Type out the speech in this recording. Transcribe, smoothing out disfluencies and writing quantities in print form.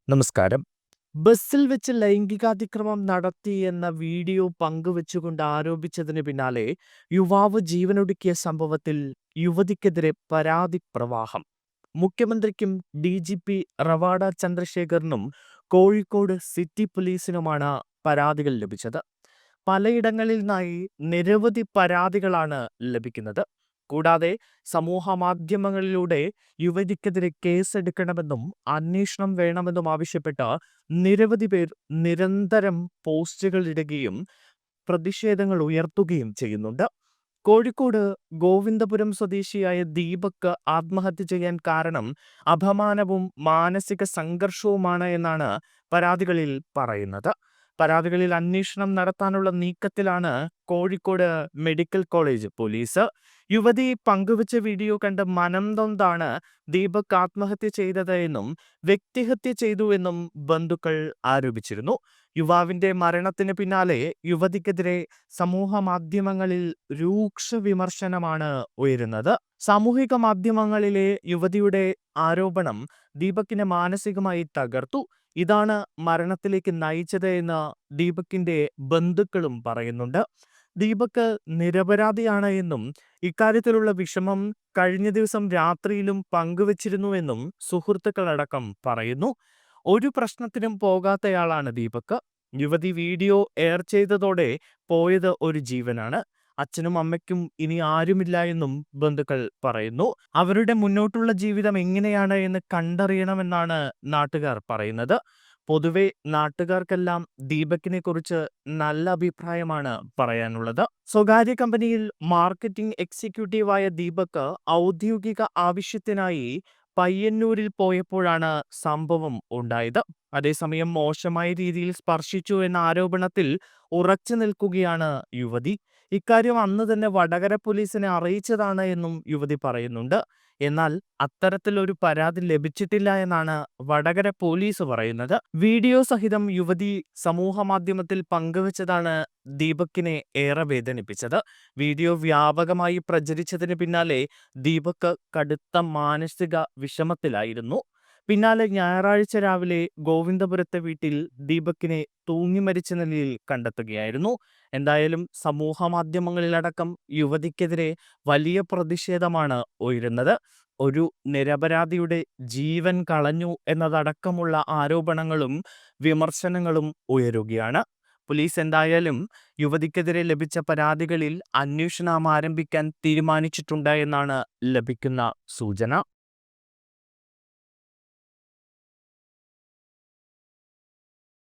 നമസ്കാരം. ബസ്സിൽ വെച്ച് ലൈംഗികാതിക്രമം നടത്തി എന്ന വീഡിയോ പങ്കുവച്ചുകൊണ്ട് ആരോപിച്ചതിന് പിന്നാലെ യുവാവ് ജീവനൊടുക്കിയ സംഭവത്തിൽ യുവതിക്കെതിരെ പരാതി പ്രവാഹം. മുഖ്യമന്ത്രിക്കും DGP റവാഡ ചന്ദ്രശേഖറിനും കോഴിക്കോട് സിറ്റി പോലീസിനുമാണ് പരാതികൾ ലഭിച്ചത്. പലയിടങ്ങളിൽ നിന്നായി നിരവധി പരാതികളാണ് ലഭിക്കുന്നത്. കൂടാതെ സമൂഹമാധ്യമങ്ങളിലൂടെ യുവതിക്കെതിരെ കേസെടുക്കണമെന്നും അന്വേഷണം വേണമെന്നും ആവശ്യപ്പെട്ട് നിരവധി പേർ നിരന്തരം പോസ്റ്റുകൾ ഇടുകയും പ്രതിഷേധങ്ങൾ ഉയർത്തുകയും ചെയ്യുന്നുണ്ട്. കോഴിക്കോട് ഗോവിന്ദപുരം സ്വദേശിയായ ദീപക് ആത്മഹത്യ ചെയ്യാൻ കാരണം അപമാനവും മാനസിക സംഘർഷവുമാണ് എന്നാണ് പരാതികളിൽ പറയുന്നത്. പരാതികളിൽ അന്വേഷണം നടത്താനുള്ള നീക്കത്തിലാണ് കോഴിക്കോട് മെഡിക്കൽ കോളേജ് പോലീസ്. യുവതി പങ്കുവച്ച വീഡിയോ കണ്ട് മനം നൊന്താണ് ദീപക് ആത്മഹത്യ ചെയ്തത് എന്നും വ്യക്തിഹത്യ ചെയ്തു എന്നും ബന്ധുക്കൾ ആരോപിച്ചിരുന്നു. യുവാവിന്റെ മരണത്തിന് പിന്നാലെ യുവതിക്കെതിരെ സമൂഹ മാധ്യമങ്ങളിൽ രൂക്ഷ വിമർശനമാണ് ഉയരുന്നത്. സാമൂഹിക മാധ്യമങ്ങളിലെ യുവതിയുടെ ആരോപണം ദീപകിനെ മാനസികമായി തകർത്തു. ഇതാണ് മരണത്തിലേക്ക് നയിച്ചത് എന്ന് ദീപകിന്റെ ബന്ധുക്കളും പറയുന്നുണ്ട്. ദീപക് നിരപരാധിയാണ് എന്നും ഇക്കാര്യത്തിലുള്ള വിഷമം കഴിഞ്ഞ ദിവസം രാത്രിയിലും പങ്കുവച്ചിരുന്നുവെന്നും സുഹൃത്തുക്കളടക്കം പറയുന്നു. ഒരു പ്രശ്നത്തിനും പോകാത്തയാളാണ് ദീപക്. യുവതി വീഡിയോ എയർ ചെയ്തതോടെ പോയത് ഒരു ജീവനാണ്. അച്ഛനും അമ്മയ്ക്കും ഇനി ആരുമില്ല എന്നും ബന്ധുക്കൾ പറയുന്നു. അവരുടെ മുന്നോട്ടുള്ള ജീവിതം എങ്ങനെയാണ് എന്ന് കണ്ടറിയണമെന്നാണ് നാട്ടുകാർ പറയുന്നത്. പൊതുവെ നാട്ടുകാർക്കെല്ലാം ദീപകിനെ കുറിച്ച് നല്ല അഭിപ്രായമാണ് പറയാനുള്ളത്. സ്വകാര്യ കമ്പനിയിൽ മാർക്കറ്റിംഗ് എക്സിക്യൂട്ടീവായ ദീപക് ഔദ്യോഗിക ആവശ്യത്തിനായി പയ്യന്നൂരിൽ പോയപ്പോഴാണ് സംഭവം ഉണ്ടായത്. അതേസമയം മോശമായ രീതിയിൽ സ്പർശിച്ചു എന്ന ആരോപണത്തിൽ ഉറച്ചു നിൽക്കുകയാണ് യുവതി. ഇക്കാര്യം അന്ന് തന്നെ വടകര പോലീസിനെ അറിയിച്ചതാണ് എന്നും യുവതി പറയുന്നുണ്ട്. എന്നാൽ അത്തരത്തിലൊരു പരാതി ലഭിച്ചിട്ടില്ല എന്നാണ് വടകര പോലീസ് പറയുന്നത്. വീഡിയോ സഹിതം യുവതി സമൂഹമാധ്യമത്തിൽ പങ്കുവച്ചതാണ് ദീപകിനെ ഏറെ വേദനിപ്പിച്ചത്. വീഡിയോ വ്യാപകമായി പ്രചരിച്ചതിന് പിന്നാലെ ദീപക് കടുത്ത മാനസിക വിഷമത്തിലായിരുന്നു. പിന്നാലെ ഞായറാഴ്ച രാവിലെ ഗോവിന്ദപുരത്തെ വീട്ടിൽ ദീപകിനെ തൂങ്ങി മരിച്ച നിലയിൽ കണ്ടെത്തുകയായിരുന്നു. എന്തായാലും സമൂഹ മാധ്യമങ്ങളിലടക്കം യുവതിക്കെതിരെ വലിയ പ്രതിഷേധമാണ് ഉയരുന്നത്. ഒരു നിരപരാധിയുടെ ജീവൻ കളഞ്ഞു എന്നതടക്കമുള്ള ആരോപണങ്ങളും വിമർശനങ്ങളും ഉയരുകയാണ്. പോലീസ് എന്തായാലും യുവതിക്കെതിരെ ലഭിച്ച പരാതികളിൽ അന്വേഷണം ആരംഭിക്കാൻ തീരുമാനിച്ചിട്ടുണ്ട് എന്നാണ് ലഭിക്കുന്ന സൂചന.